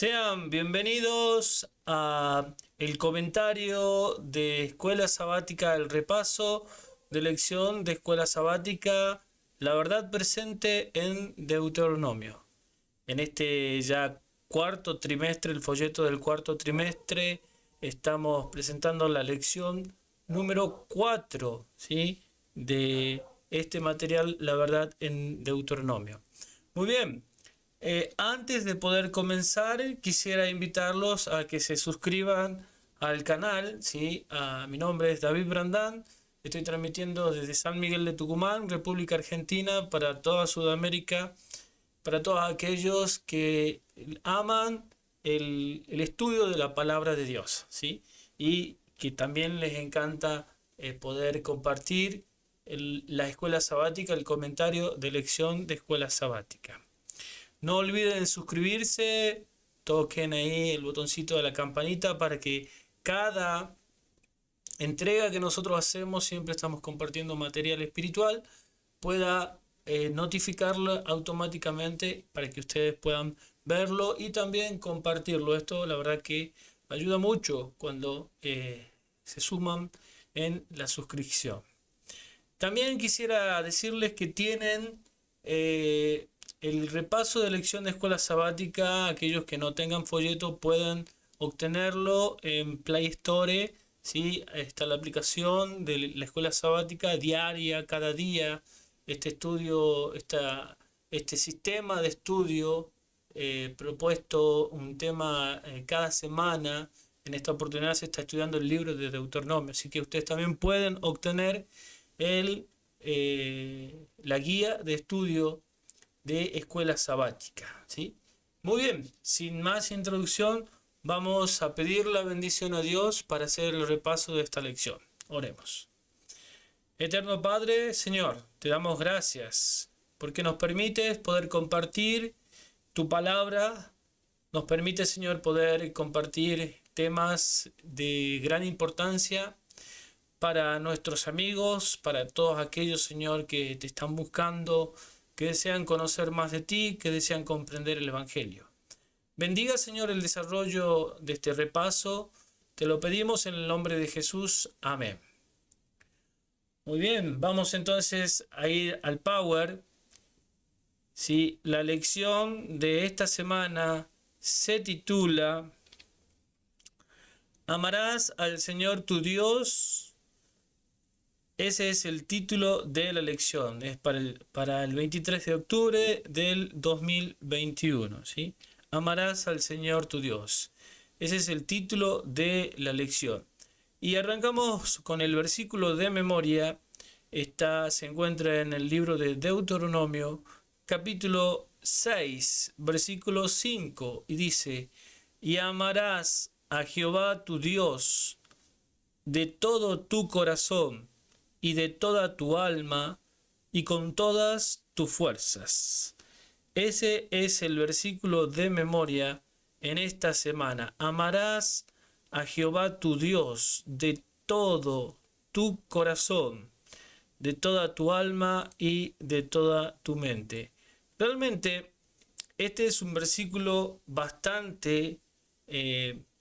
Sean bienvenidos a el comentario de Escuela Sabática, el repaso de lección de Escuela Sabática, la verdad presente en Deuteronomio. En este ya cuarto trimestre, el folleto del cuarto trimestre, estamos presentando la lección número 4, ¿sí?, de este material, la verdad en Deuteronomio. Muy bien. Antes de poder comenzar, quisiera invitarlos a que se suscriban al canal, ¿sí? Mi nombre es David Brandán, estoy transmitiendo desde San Miguel de Tucumán, República Argentina, para toda Sudamérica, para todos aquellos que aman el estudio de la palabra de Dios, ¿sí? Y que también les encanta poder compartir la escuela sabática, el comentario de lección de escuela sabática. No olviden suscribirse, toquen ahí el botoncito de la campanita para que cada entrega que nosotros hacemos, siempre estamos compartiendo material espiritual, pueda notificarlo automáticamente para que ustedes puedan verlo y también compartirlo. Esto la verdad que ayuda mucho cuando se suman en la suscripción. También quisiera decirles que tienen el repaso de lección de escuela sabática. Aquellos que no tengan folleto pueden obtenerlo en Play Store, ¿sí? Está la aplicación de la escuela sabática diaria, cada día. Este estudio, este sistema de estudio propuesto un tema cada semana. En esta oportunidad se está estudiando el libro de Deuteronomio, así que ustedes también pueden obtener la guía de estudio de escuela sabática, ¿sí? Muy bien, sin más introducción, vamos a pedir la bendición a Dios para hacer el repaso de esta lección. Oremos. Eterno Padre, Señor, te damos gracias porque nos permites poder compartir tu palabra, nos permite, Señor, poder compartir temas de gran importancia para nuestros amigos, para todos aquellos, Señor, que te están buscando, que desean conocer más de ti, que desean comprender el Evangelio. Bendiga, Señor, el desarrollo de este repaso. Te lo pedimos en el nombre de Jesús. Amén. Muy bien, vamos entonces a ir al Power. Sí, la lección de esta semana se titula Amarás al Señor tu Dios. Ese es el título de la lección. Es para el 23 de octubre del 2021. ¿Sí? Amarás al Señor tu Dios. Ese es el título de la lección. Y arrancamos con el versículo de memoria. Se encuentra en el libro de Deuteronomio, capítulo 6, versículo 5. Y dice, y amarás a Jehová tu Dios de todo tu corazón y de toda tu alma, y con todas tus fuerzas. Ese es el versículo de memoria en esta semana. Amarás a Jehová tu Dios de todo tu corazón, de toda tu alma y de toda tu mente. Realmente, este es un versículo bastante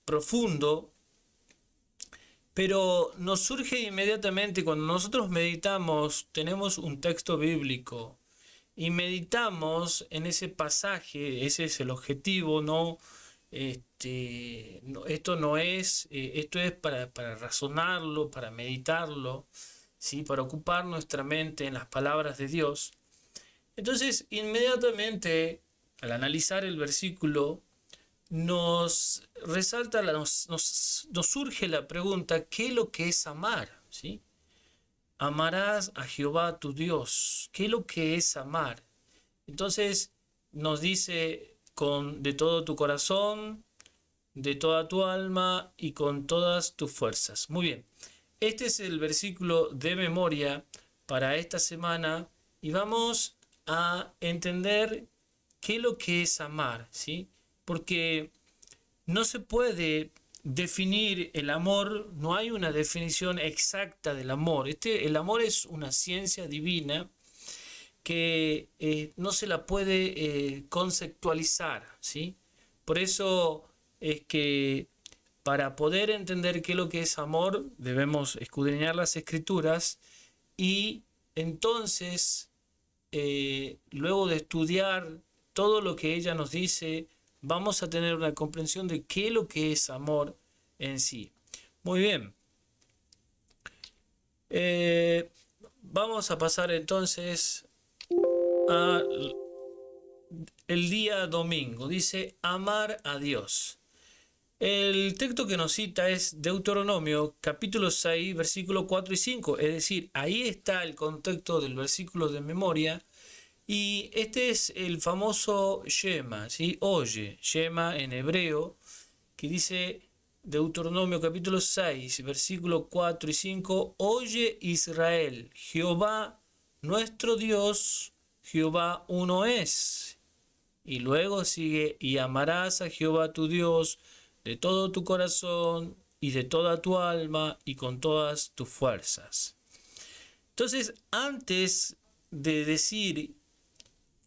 profundo, pero nos surge inmediatamente cuando nosotros meditamos, tenemos un texto bíblico y meditamos en ese pasaje. Ese es el objetivo, ¿no? Esto es para razonarlo, para meditarlo, ¿sí? Para ocupar nuestra mente en las palabras de Dios. Entonces, inmediatamente, al analizar el versículo, nos resalta, nos surge la pregunta, ¿qué es lo que es amar? ¿Sí? Amarás a Jehová tu Dios. ¿Qué es lo que es amar? Entonces nos dice de todo tu corazón, de toda tu alma y con todas tus fuerzas. Muy bien, este es el versículo de memoria para esta semana y vamos a entender qué es lo que es amar, ¿sí? Porque no se puede definir el amor, no hay una definición exacta del amor. El amor es una ciencia divina que no se la puede conceptualizar, ¿sí? Por eso es que para poder entender qué es lo que es amor, debemos escudriñar las Escrituras y entonces, luego de estudiar todo lo que ella nos dice, vamos a tener una comprensión de qué es lo que es amor en sí. Muy bien. Vamos a pasar entonces a el día domingo. Dice amar a Dios. El texto que nos cita es Deuteronomio capítulo 6 versículos 4 y 5. Es decir, ahí está el contexto del versículo de memoria. Y este es el famoso Shema, ¿sí? Oye, Shema en hebreo, que dice Deuteronomio capítulo 6, versículos 4 y 5. Oye Israel, Jehová nuestro Dios, Jehová uno es. Y luego sigue, y amarás a Jehová tu Dios de todo tu corazón y de toda tu alma y con todas tus fuerzas. Entonces, antes de decir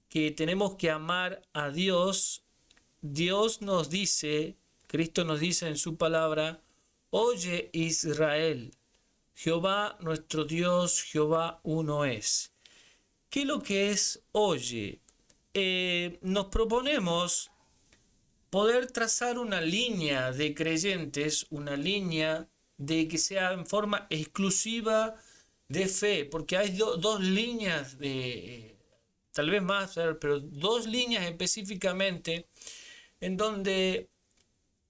que tenemos que amar a Dios, Dios nos dice, Cristo nos dice en su palabra, oye Israel, Jehová nuestro Dios, Jehová uno es. ¿Qué es lo que es oye? Nos proponemos poder trazar una línea de creyentes, una línea de que sea en forma exclusiva de fe, porque hay dos líneas de, tal vez más, pero dos líneas específicamente en donde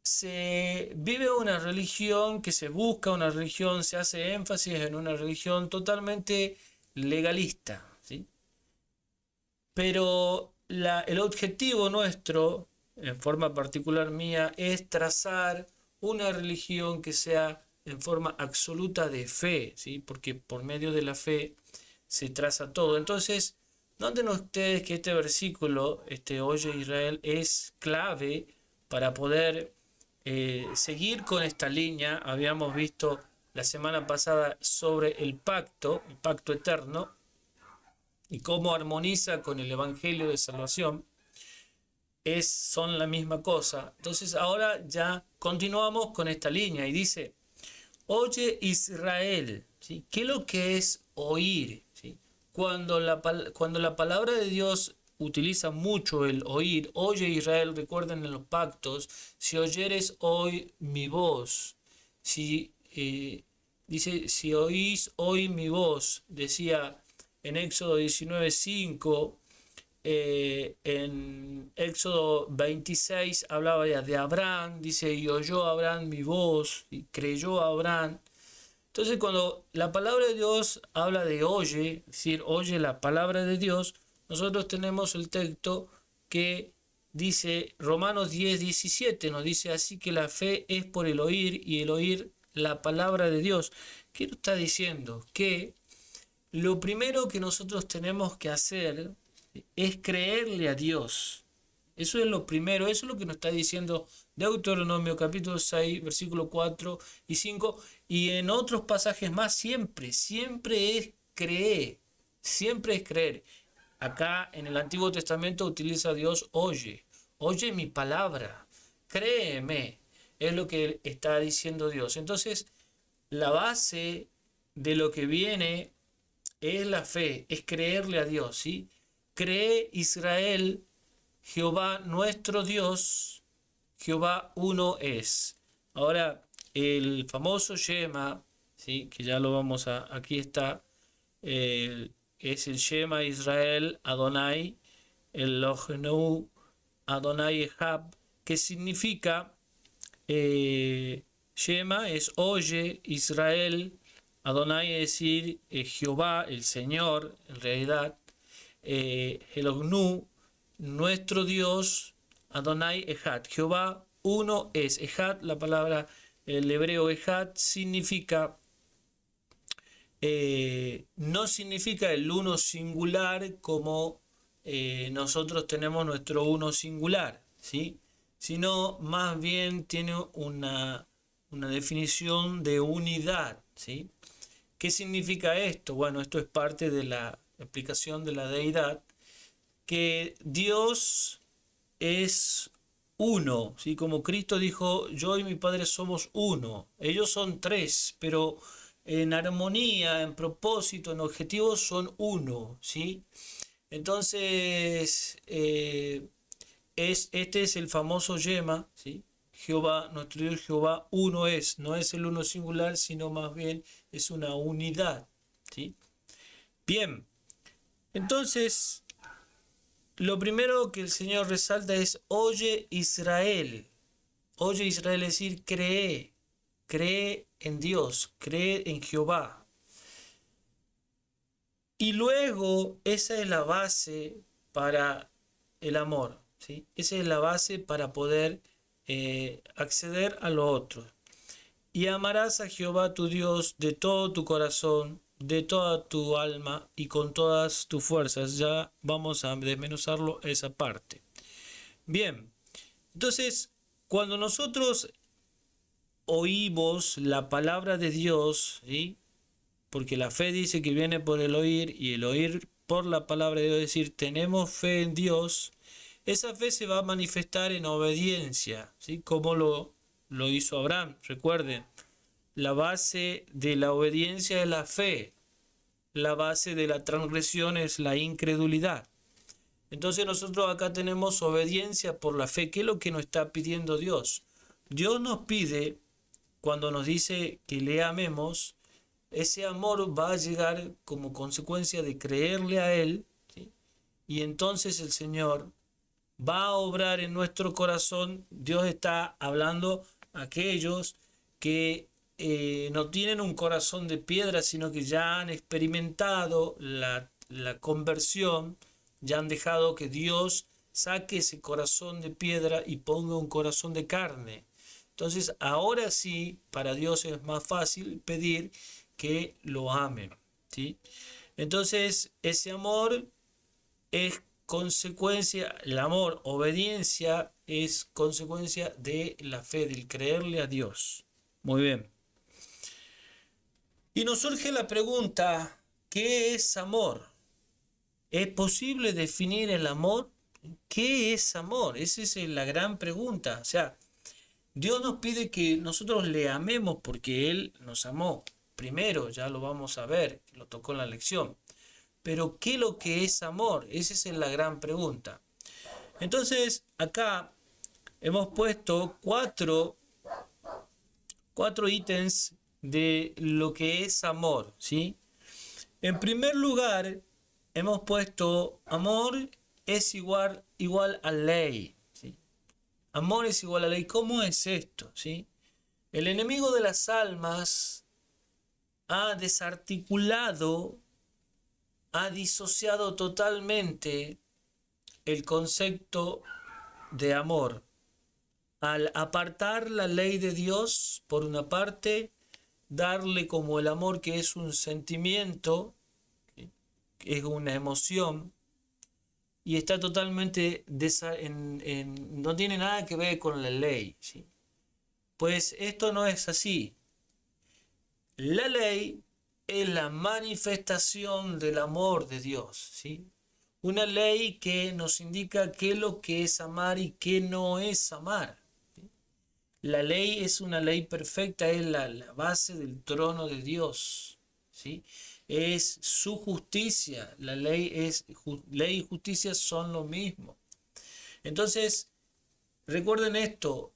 se vive una religión, que se busca una religión, se hace énfasis en una religión totalmente legalista, ¿sí? Pero el objetivo nuestro, en forma particular mía, es trazar una religión que sea en forma absoluta de fe, ¿sí? Porque por medio de la fe se traza todo. Entonces, noten ustedes que este versículo, Oye Israel, es clave para poder seguir con esta línea. Habíamos visto la semana pasada sobre el pacto eterno, y cómo armoniza con el Evangelio de Salvación. Son la misma cosa. Entonces ahora ya continuamos con esta línea y dice, oye Israel, ¿sí? ¿Qué es lo que es oír? ¿Sí? Cuando la palabra de Dios utiliza mucho el oír, oye Israel, recuerden en los pactos, si oyeres hoy mi voz, dice, si oís hoy mi voz, decía en Éxodo 19:5, en Éxodo 26 hablaba ya de Abraham, dice, y oyó Abraham mi voz, y creyó Abraham. Entonces, cuando la palabra de Dios habla de oye, es decir, oye la palabra de Dios, nosotros tenemos el texto que dice, Romanos 10:17, nos dice, así que la fe es por el oír, y el oír la palabra de Dios. ¿Qué nos está diciendo? Que lo primero que nosotros tenemos que hacer es creerle a Dios. Eso es lo primero, eso es lo que nos está diciendo Deuteronomio capítulo 6, versículos 4 y 5, y en otros pasajes más, siempre es creer, siempre es creer. Acá en el Antiguo Testamento utiliza Dios oye mi palabra, créeme, es lo que está diciendo Dios. Entonces, la base de lo que viene es la fe, es creerle a Dios, ¿sí? Cree Israel, Jehová nuestro Dios, Jehová uno es. Ahora, el famoso Shema, ¿sí? Que ya lo vamos aquí está, es el Shema Israel Adonai, el Elohenu Adonai Echad, que significa, Shema es oye Israel, Adonai es decir, Jehová, el Señor, en realidad, Elohnu, nuestro Dios, Adonai Echad, Jehová uno es. Echad, la palabra, el hebreo Echad, significa, no significa el uno singular como nosotros tenemos nuestro uno singular, ¿sí? Sino más bien tiene una definición de unidad, ¿sí? ¿Qué significa esto? Bueno, esto es parte de la explicación de la deidad, que Dios es uno, ¿sí? Como Cristo dijo, yo y mi Padre somos uno. Ellos son tres, pero en armonía, en propósito, en objetivos son uno, ¿sí? Entonces, este es el famoso yema, ¿sí? Jehová, nuestro Dios Jehová, uno es, no es el uno singular, sino más bien es una unidad, ¿sí? Bien, entonces, lo primero que el Señor resalta es, oye Israel. Oye Israel, es decir, cree en Dios, cree en Jehová. Y luego esa es la base para el amor, ¿sí? Esa es la base para poder acceder a lo otro. Y amarás a Jehová tu Dios de todo tu corazón, de toda tu alma y con todas tus fuerzas. Ya vamos a desmenuzarlo esa parte. Bien, entonces cuando nosotros oímos la palabra de Dios, ¿sí? Porque la fe dice que viene por el oír y el oír por la palabra de Dios, es decir, tenemos fe en Dios, esa fe se va a manifestar en obediencia, ¿sí? Como lo hizo Abraham. Recuerden, la base de la obediencia es la fe, la base de la transgresión es la incredulidad. Entonces nosotros acá tenemos obediencia por la fe. ¿Qué es lo que nos está pidiendo Dios? Dios nos pide, cuando nos dice que le amemos, ese amor va a llegar como consecuencia de creerle a Él, ¿sí? Y entonces el Señor va a obrar en nuestro corazón. Dios está hablando a aquellos que no tienen un corazón de piedra, sino que ya han experimentado la conversión, ya han dejado que Dios saque ese corazón de piedra y ponga un corazón de carne. Entonces, ahora sí, para Dios es más fácil pedir que lo amen, ¿sí? Entonces, ese amor es consecuencia, el amor, obediencia, es consecuencia de la fe, del creerle a Dios. Muy bien. Y nos surge la pregunta, ¿qué es amor? ¿Es posible definir el amor? ¿Qué es amor? Esa es la gran pregunta. O sea, Dios nos pide que nosotros le amemos porque Él nos amó. Primero, ya lo vamos a ver, lo tocó en la lección. Pero, ¿qué es lo que es amor? Esa es la gran pregunta. Entonces, acá hemos puesto cuatro ítems de lo que es amor, ¿sí? En primer lugar, hemos puesto amor es igual a ley, ¿sí? Amor es igual a ley. ¿Cómo es esto, sí? El enemigo de las almas ha desarticulado, ha disociado totalmente el concepto de amor. Al apartar la ley de Dios, por una parte, darle como el amor, que es un sentimiento, que es una emoción, y está totalmente no tiene nada que ver con la ley, ¿sí? Pues esto no es así. La ley es la manifestación del amor de Dios, ¿sí? Una ley que nos indica qué es lo que es amar y qué no es amar. La ley es una ley perfecta, es la base del trono de Dios, ¿sí? Es su justicia. La ley ley y justicia son lo mismo. Entonces, recuerden esto.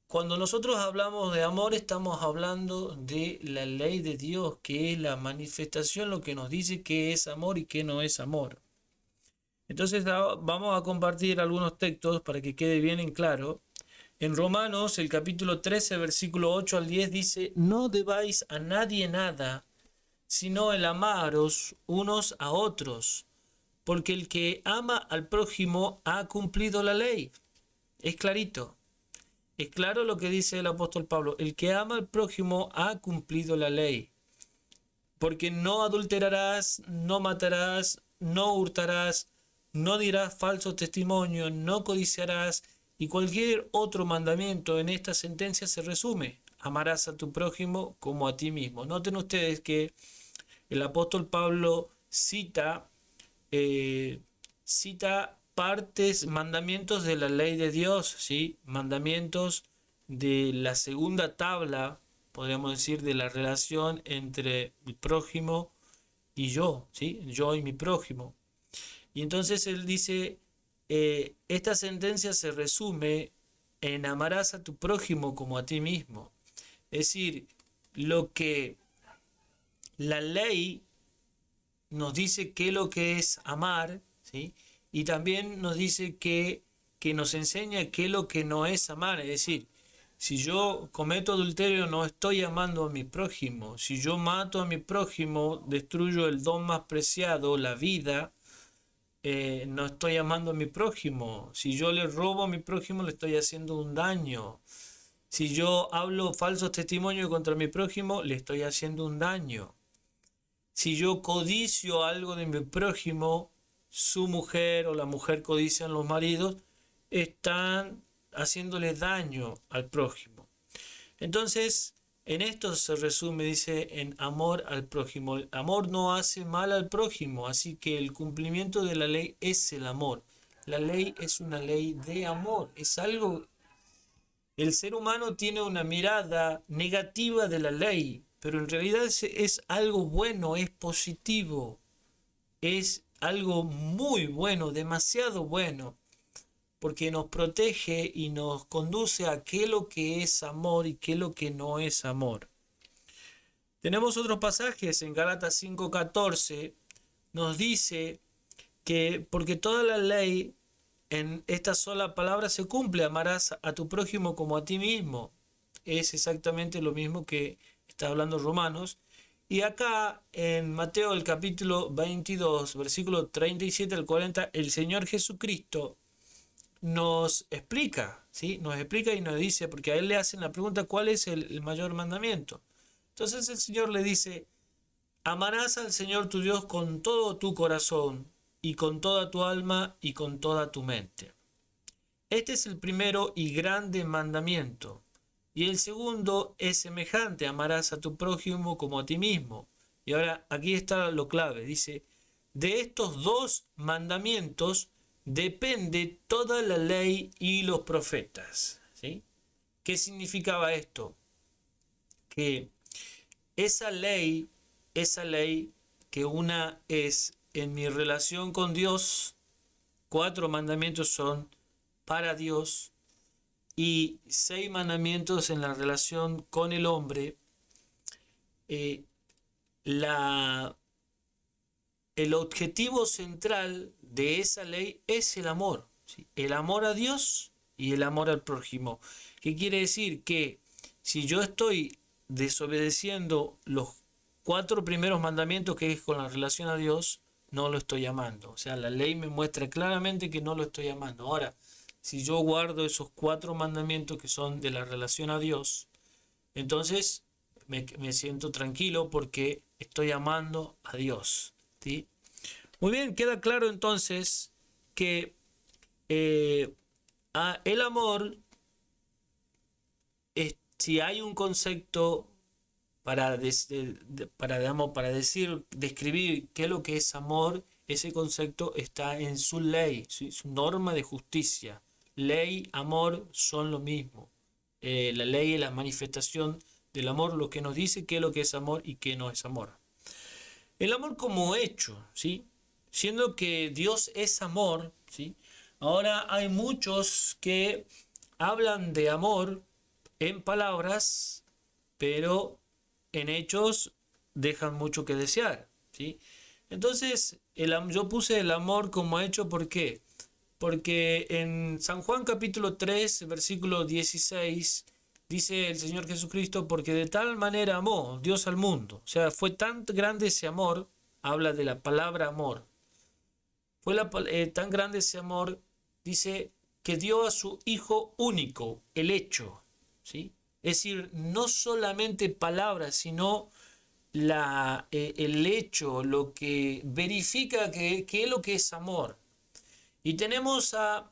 Cuando nosotros hablamos de amor, estamos hablando de la ley de Dios, que es la manifestación, lo que nos dice qué es amor y qué no es amor. Entonces vamos a compartir algunos textos para que quede bien en claro. En Romanos, el capítulo 13, versículo 8 al 10 dice, no debáis a nadie nada, sino el amaros unos a otros, porque el que ama al prójimo ha cumplido la ley. Es clarito. Es claro lo que dice el apóstol Pablo. El que ama al prójimo ha cumplido la ley. Porque no adulterarás, no matarás, no hurtarás, no dirás falso testimonio, no codiciarás, y cualquier otro mandamiento en esta sentencia se resume. Amarás a tu prójimo como a ti mismo. Noten ustedes que el apóstol Pablo cita partes, mandamientos de la ley de Dios, ¿sí? Mandamientos de la segunda tabla, podríamos decir, de la relación entre el prójimo y yo, ¿sí? Yo y mi prójimo. Y entonces él dice, esta sentencia se resume en amarás a tu prójimo como a ti mismo. Es decir, lo que la ley nos dice qué es lo que es amar, ¿sí? Y también nos dice que nos enseña qué es lo que no es amar. Es decir, si yo cometo adulterio no estoy amando a mi prójimo. Si yo mato a mi prójimo, destruyo el don más preciado, la vida, no estoy amando a mi prójimo. Si yo le robo a mi prójimo, le estoy haciendo un daño. Si yo hablo falsos testimonios contra mi prójimo, le estoy haciendo un daño. Si yo codicio algo de mi prójimo, su mujer o la mujer codician los maridos, están haciéndole daño al prójimo. Entonces, en esto se resume, dice, en amor al prójimo. El amor no hace mal al prójimo, así que el cumplimiento de la ley es el amor. La ley es una ley de amor, es algo. El ser humano tiene una mirada negativa de la ley, pero en realidad es algo bueno, es positivo, es algo muy bueno, demasiado bueno, porque nos protege y nos conduce a qué es lo que es amor y qué es lo que no es amor. Tenemos otros pasajes en Gálatas 5:14, nos dice que porque toda la ley en esta sola palabra se cumple, amarás a tu prójimo como a ti mismo. Es exactamente lo mismo que está hablando Romanos. Y acá en Mateo el capítulo 22, versículo 37 al 40, el Señor Jesucristo nos explica, ¿sí? Nos explica y nos dice, porque a él le hacen la pregunta, ¿cuál es el mayor mandamiento? Entonces el Señor le dice, amarás al Señor tu Dios con todo tu corazón y con toda tu alma y con toda tu mente. Este es el primero y grande mandamiento. Y el segundo es semejante, amarás a tu prójimo como a ti mismo. Y ahora aquí está lo clave, dice, de estos dos mandamientos depende toda la ley y los profetas. ¿Sí? ¿Qué significaba esto? Que esa ley que una es en mi relación con Dios, 4 mandamientos son para Dios y 6 mandamientos en la relación con el hombre. El objetivo central de esa ley es el amor, ¿sí? El amor a Dios y el amor al prójimo. ¿Qué quiere decir? Que si yo estoy desobedeciendo los 4 primeros mandamientos, que es con la relación a Dios, no lo estoy amando. O sea, la ley me muestra claramente que no lo estoy amando. Ahora, si yo guardo esos 4 mandamientos que son de la relación a Dios, entonces me siento tranquilo porque estoy amando a Dios. ¿Sí? Muy bien, queda claro entonces que el amor, si hay un concepto para describir qué es lo que es amor, ese concepto está en su ley, ¿sí? Su norma de justicia. Ley, amor son lo mismo. La ley es la manifestación del amor, lo que nos dice qué es lo que es amor y qué no es amor. El amor como hecho, ¿sí? Siendo que Dios es amor, ¿sí? Ahora hay muchos que hablan de amor en palabras, pero en hechos dejan mucho que desear, ¿sí? Entonces, yo puse el amor como hecho, ¿por qué? Porque en San Juan capítulo 3, versículo 16, dice el Señor Jesucristo, porque de tal manera amó Dios al mundo. O sea, fue tan grande ese amor, habla de la palabra amor. Fue tan grande ese amor, dice, que dio a su Hijo único, el hecho, ¿sí? Es decir, no solamente palabras, sino el hecho, lo que verifica que es lo que es amor. Y tenemos a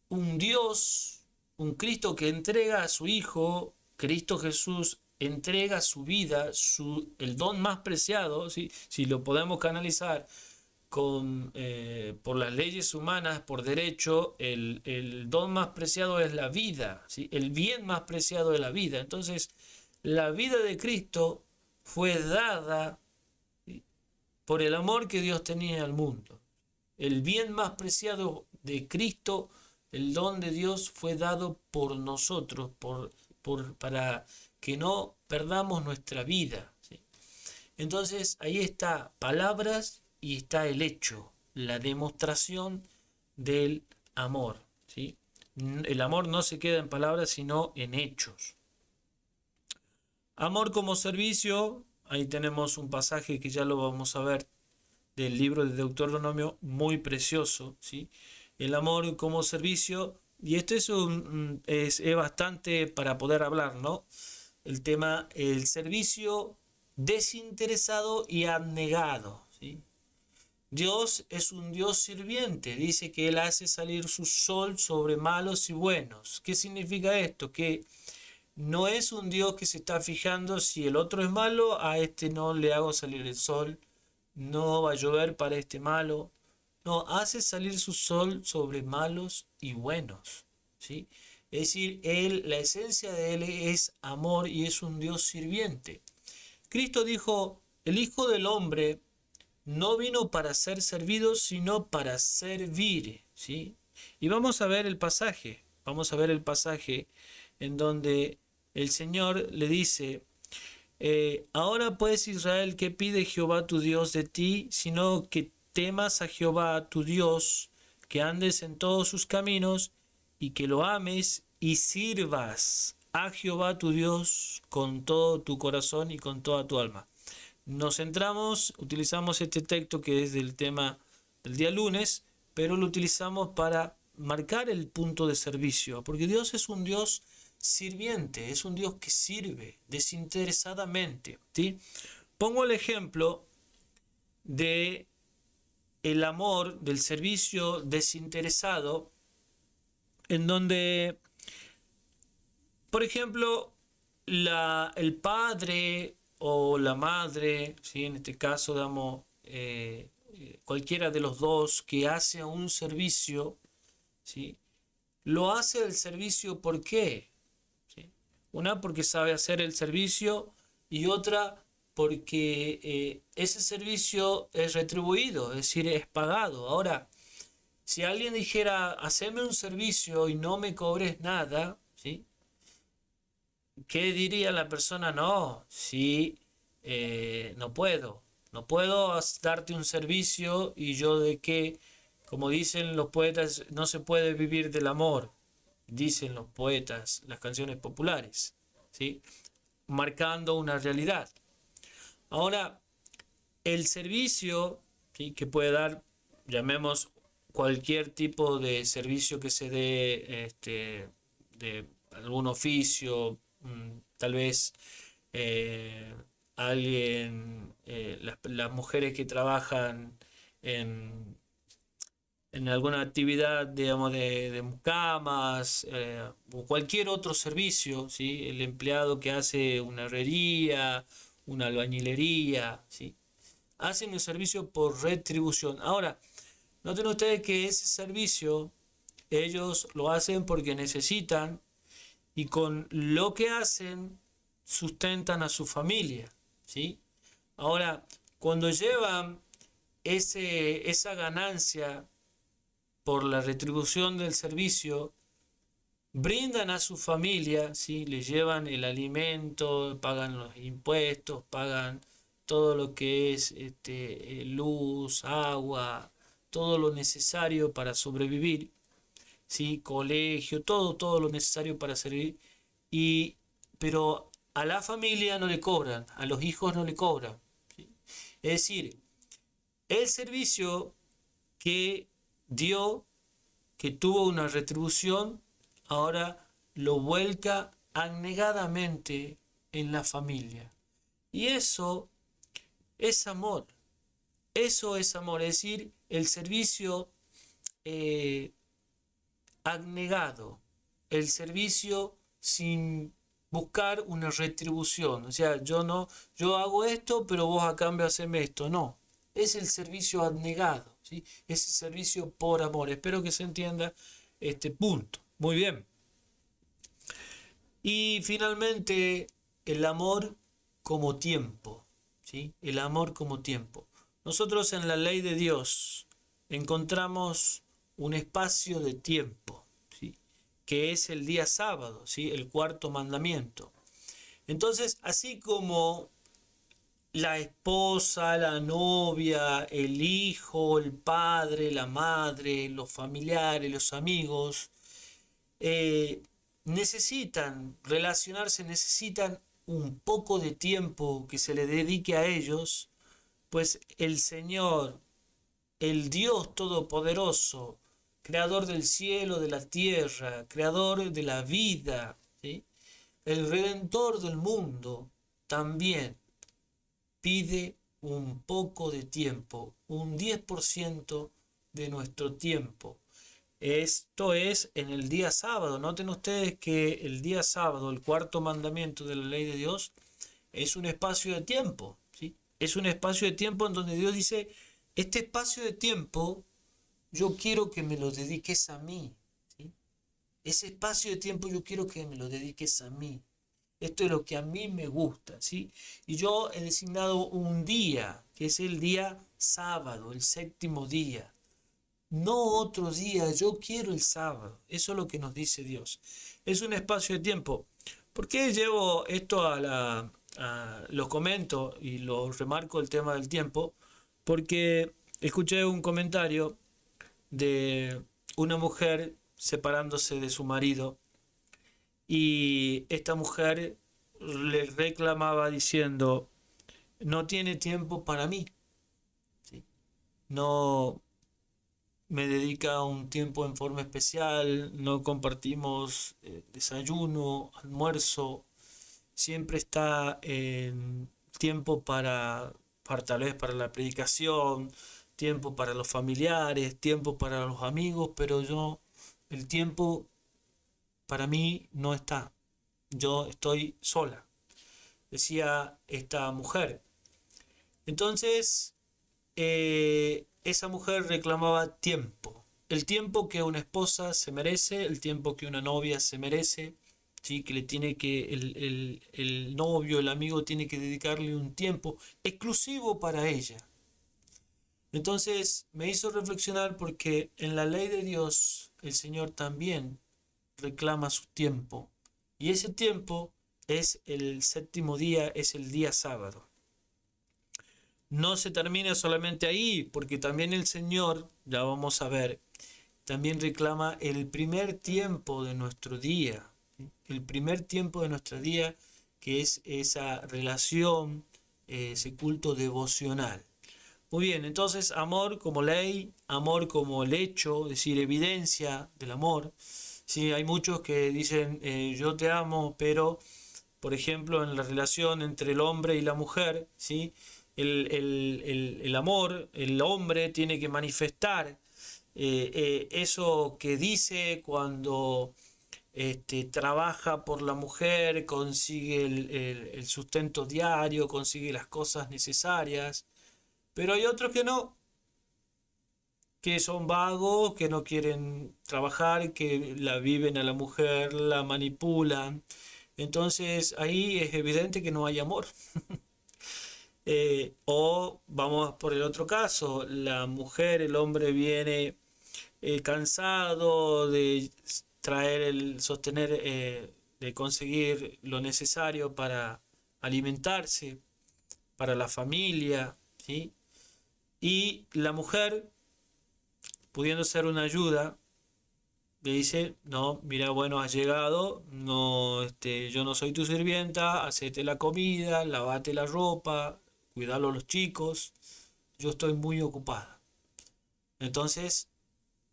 un Dios, un Cristo que entrega a su Hijo, Cristo Jesús entrega su vida, el don más preciado, ¿sí? Si lo podemos canalizar, por las leyes humanas, por derecho, el don más preciado es la vida, ¿sí? El bien más preciado es la vida. Entonces, la vida de Cristo fue dada, ¿sí?, por el amor que Dios tenía al mundo. El bien más preciado de Cristo, el don de Dios, fue dado por nosotros, para que no perdamos nuestra vida, ¿sí? Entonces ahí está palabras y está el hecho, la demostración del amor, ¿sí? El amor no se queda en palabras, sino en hechos. Amor como servicio, ahí tenemos un pasaje que ya lo vamos a ver del libro de Deuteronomio, muy precioso, ¿sí? El amor como servicio, y esto es bastante para poder hablar, ¿no? El tema, el servicio desinteresado y abnegado, ¿sí? Dios es un Dios sirviente, dice que Él hace salir su sol sobre malos y buenos. ¿Qué significa esto? Que no es un Dios que se está fijando si el otro es malo, a este no le hago salir el sol, no va a llover para este malo. No, hace salir su sol sobre malos y buenos, ¿sí? Es decir, Él, la esencia de Él es amor y es un Dios sirviente. Cristo dijo, el Hijo del Hombre no vino para ser servido, sino para servir, ¿sí? Y vamos a ver el pasaje en donde el Señor le dice, ahora pues Israel, ¿qué pide Jehová tu Dios de ti? Sino que temas a Jehová tu Dios, que andes en todos sus caminos y que lo ames y sirvas a Jehová tu Dios con todo tu corazón y con toda tu alma. Nos centramos, utilizamos este texto que es del tema del día lunes, pero lo utilizamos para marcar el punto de servicio, porque Dios es un Dios sirviente, es un Dios que sirve desinteresadamente, ¿sí? Pongo el ejemplo de el amor, del servicio desinteresado, en donde, por ejemplo, el padre o la madre, ¿sí?, en este caso damos cualquiera de los dos que hace un servicio, ¿sí?, lo hace el servicio, ¿por qué? ¿Sí? Una, porque sabe hacer el servicio, y otra porque ese servicio es retribuido, es decir, es pagado. Ahora, si alguien dijera, haceme un servicio y no me cobres nada, ¿sí?, ¿qué diría la persona? No, sí, no puedo darte un servicio y yo de qué, como dicen los poetas, no se puede vivir del amor, dicen los poetas, las canciones populares, ¿sí?, marcando una realidad. Ahora, el servicio, ¿sí?, que puede dar, llamemos cualquier tipo de servicio que se dé, de algún oficio, tal vez eh, alguien, las mujeres que trabajan en, en alguna actividad, digamos, de mucamas, o cualquier otro servicio, ¿sí?, el empleado que hace una herrería, una albañilería, ¿sí?, hacen un servicio por retribución. Ahora, noten ustedes que ese servicio ellos lo hacen porque necesitan, y con lo que hacen sustentan a su familia, ¿sí? Ahora, cuando llevan esa ganancia por la retribución del servicio, brindan a su familia, ¿sí?, le llevan el alimento, pagan los impuestos, pagan todo lo que es luz, agua, todo lo necesario para sobrevivir, ¿sí?, colegio, todo lo necesario para servir, pero a la familia no le cobran, a los hijos no le cobran, ¿sí? Es decir, el servicio que dio, que tuvo una retribución, ahora lo vuelca abnegadamente en la familia. Y eso es amor. Eso es amor. Es decir, el servicio abnegado. El servicio sin buscar una retribución. O sea, yo hago esto, pero vos a cambio haceme esto. No. es el servicio abnegado, ¿sí? Es el servicio por amor. Espero que se entienda este punto. Muy bien. Y finalmente, el amor como tiempo, ¿sí? El amor como tiempo. Nosotros en la ley de Dios encontramos un espacio de tiempo, ¿sí? Que es el día sábado, ¿sí? El cuarto mandamiento. Entonces, así como la esposa, la novia, el hijo, el padre, la madre, los familiares, los amigos, eh, necesitan relacionarse, necesitan un poco de tiempo que se le dedique a ellos, pues el Señor, el Dios Todopoderoso, creador del cielo, de la tierra, creador de la vida, ¿sí? El Redentor del mundo, también pide un poco de tiempo, un 10% de nuestro tiempo. Esto es en el día sábado. Noten ustedes que el día sábado, el cuarto mandamiento de la ley de Dios, es un espacio de tiempo, ¿sí? Es un espacio de tiempo en donde Dios dice, este espacio de tiempo yo quiero que me lo dediques a mí, ¿sí? Ese espacio de tiempo yo quiero que me lo dediques a mí. Esto es lo que a mí me gusta, ¿sí? Y yo he designado un día, que es el día sábado, el séptimo día. No otro día, yo quiero el sábado. Eso es lo que nos dice Dios. Es un espacio de tiempo. ¿Por qué llevo esto lo comento y lo remarco el tema del tiempo? Porque escuché un comentario de una mujer separándose de su marido y esta mujer le reclamaba diciendo, no tiene tiempo para mí, ¿sí? No me dedica un tiempo en forma especial, no compartimos desayuno, almuerzo, siempre está en tiempo para tal vez para la predicación, tiempo para los familiares, tiempo para los amigos, pero el tiempo para mí no está. Yo estoy sola, decía esta mujer. Entonces, esa mujer reclamaba tiempo. El tiempo que una esposa se merece, el tiempo que una novia se merece, ¿sí? Que le tiene que, el novio, el amigo tiene que dedicarle un tiempo exclusivo para ella. Entonces me hizo reflexionar porque en la ley de Dios el Señor también reclama su tiempo. Y ese tiempo es el séptimo día, es el día sábado. No se termina solamente ahí, porque también el Señor, ya vamos a ver, también reclama el primer tiempo de nuestro día, ¿sí? El primer tiempo de nuestro día, que es esa relación, ese culto devocional. Muy bien, entonces amor como ley, amor como el hecho, es decir, evidencia del amor. Sí, hay muchos que dicen yo te amo, pero por ejemplo en la relación entre el hombre y la mujer, ¿sí? El amor, el hombre tiene que manifestar eso que dice cuando trabaja por la mujer, consigue el sustento diario, consigue las cosas necesarias, pero hay otros que son vagos, que no quieren trabajar, que la viven a la mujer, la manipulan. Entonces ahí es evidente que no hay amor. O vamos por el otro caso, la mujer, el hombre viene cansado de sostener, de conseguir lo necesario para alimentarse, para la familia, ¿sí? Y la mujer, pudiendo ser una ayuda, le dice, no, mira, bueno, has llegado, no, yo no soy tu sirvienta, hacete la comida, lavate la ropa, cuidalo a los chicos, yo estoy muy ocupada. Entonces,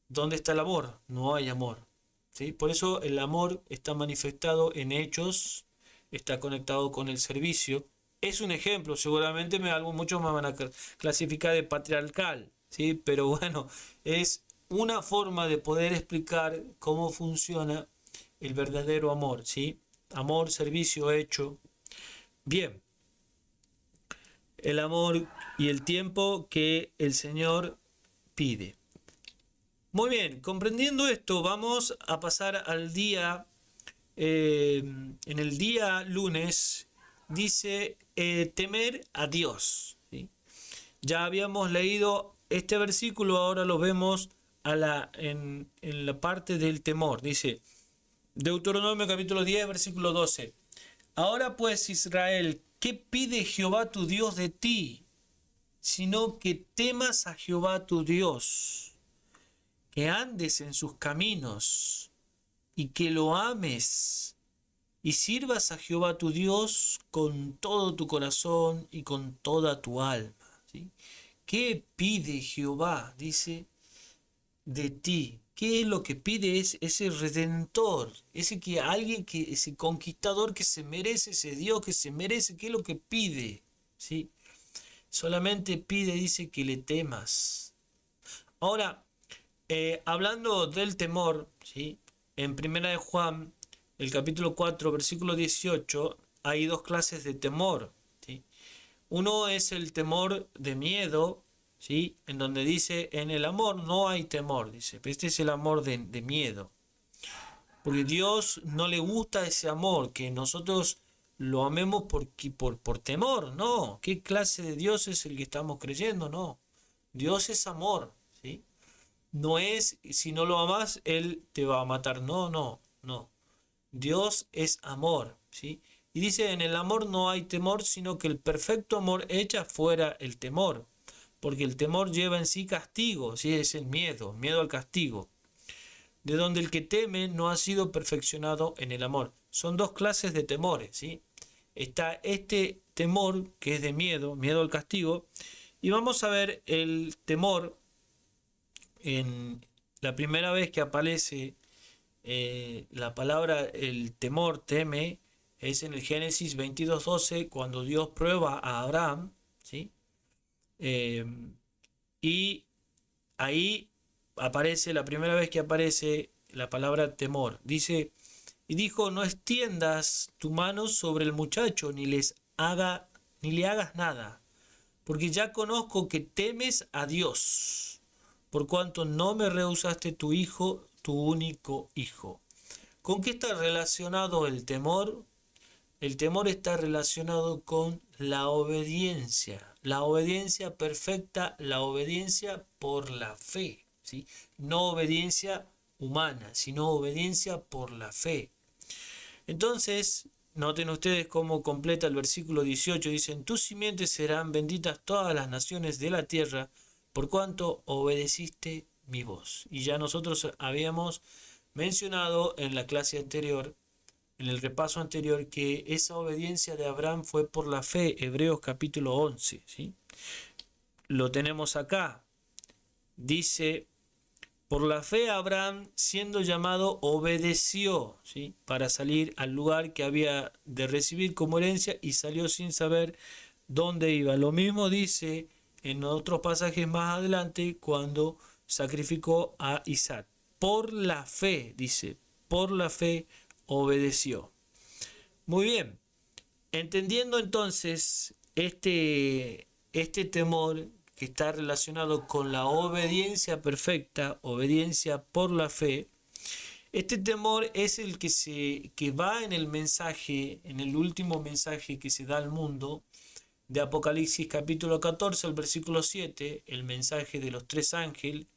¿dónde está el amor? No hay amor, ¿sí? Por eso el amor está manifestado en hechos, está conectado con el servicio. Es un ejemplo, seguramente muchos me van a clasificar de patriarcal, ¿sí? Pero bueno, es una forma de poder explicar cómo funciona el verdadero amor, ¿sí? Amor, servicio, hecho. Bien, el amor y el tiempo que el Señor pide. Muy bien, comprendiendo esto, vamos a pasar al día, en el día lunes, dice temer a Dios, ¿sí? Ya habíamos leído este versículo, ahora lo vemos en la parte del temor. Dice Deuteronomio capítulo 10, versículo 12. Ahora pues, Israel, ¿qué pide Jehová tu Dios de ti? Sino que temas a Jehová tu Dios, que andes en sus caminos y que lo ames y sirvas a Jehová tu Dios con todo tu corazón y con toda tu alma. ¿Sí? ¿Qué pide Jehová? Dice, de ti. ¿Qué es lo que pide? Es ese redentor, ese conquistador que se merece, ese Dios que se merece. ¿Qué es lo que pide? ¿Sí? Solamente pide, dice, que le temas. Ahora, hablando del temor, ¿sí? En Primera de Juan, el capítulo 4, versículo 18, hay dos clases de temor, ¿sí? Uno es el temor de miedo, ¿sí? En donde dice, en el amor no hay temor, dice. Este es el amor de miedo. Porque Dios no le gusta ese amor, que nosotros lo amemos por temor, no. ¿Qué clase de Dios es el que estamos creyendo? No. Dios es amor, ¿sí? No es, si no lo amas, Él te va a matar. No, no, no. Dios es amor, ¿sí? Y dice, en el amor no hay temor, sino que el perfecto amor echa fuera el temor. Porque el temor lleva en sí castigo, ¿sí? Es el miedo, miedo al castigo. De donde el que teme no ha sido perfeccionado en el amor. Son dos clases de temores, ¿sí? Está este temor que es de miedo, miedo al castigo, y vamos a ver el temor en la primera vez que aparece la palabra el temor, teme, es en el Génesis 22:12, cuando Dios prueba a Abraham, ¿sí? Eh, y ahí aparece, la primera vez que aparece la palabra temor. Dice, y dijo, no extiendas tu mano sobre el muchacho, ni le hagas nada, porque ya conozco que temes a Dios, por cuanto no me rehusaste tu hijo, tu único hijo. ¿Con qué está relacionado el temor? El temor está relacionado con la obediencia perfecta, la obediencia por la fe, ¿sí? No obediencia humana, sino obediencia por la fe. Entonces, noten ustedes cómo completa el versículo 18, dice, en tus simientes serán benditas todas las naciones de la tierra, por cuanto obedeciste mi voz. Y ya nosotros habíamos mencionado en la clase anterior, en el repaso anterior, que esa obediencia de Abraham fue por la fe, Hebreos capítulo 11, ¿sí? Lo tenemos acá, dice, por la fe Abraham, siendo llamado, obedeció, ¿sí? Para salir al lugar que había de recibir como herencia y salió sin saber dónde iba. Lo mismo dice en otros pasajes más adelante cuando sacrificó a Isaac. Por la fe, dice, por la fe obedeció. Muy bien, entendiendo entonces este temor que está relacionado con la obediencia perfecta, obediencia por la fe, este temor es el que va en el mensaje, en el último mensaje que se da al mundo, de Apocalipsis capítulo 14, el versículo 7, el mensaje de los tres ángeles.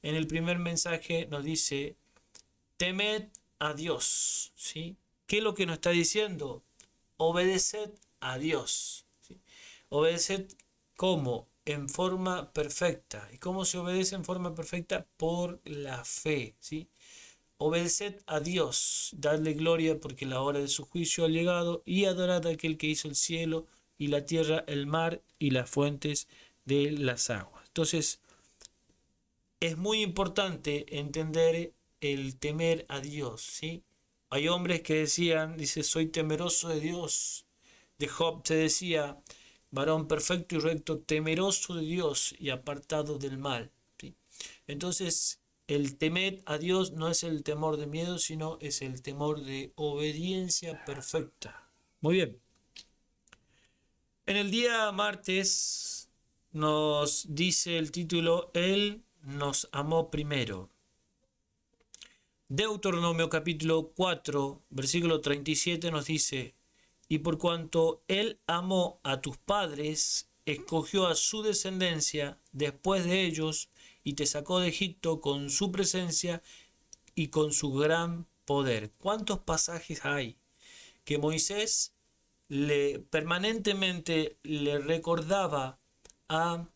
En el primer mensaje nos dice, temed a Dios, ¿sí? ¿Qué es lo que nos está diciendo? Obedeced a Dios, ¿sí? Obedeced ¿cómo? En forma perfecta. ¿Y cómo se obedece en forma perfecta? Por la fe, ¿sí? Obedeced a Dios, dadle gloria porque la hora de su juicio ha llegado, y adorad a aquel que hizo el cielo y la tierra, el mar y las fuentes de las aguas. Entonces, es muy importante entender el temer a Dios, ¿sí? Hay hombres que decían, dice, soy temeroso de Dios. De Job se decía, varón perfecto y recto, temeroso de Dios y apartado del mal, ¿sí? Entonces, el temer a Dios no es el temor de miedo, sino es el temor de obediencia perfecta. Muy bien. En el día martes nos dice el título, Él nos amó primero. Deuteronomio capítulo 4, versículo 37 nos dice, y por cuanto Él amó a tus padres, escogió a su descendencia después de ellos y te sacó de Egipto con su presencia y con su gran poder. ¿Cuántos pasajes hay que Moisés permanentemente le recordaba a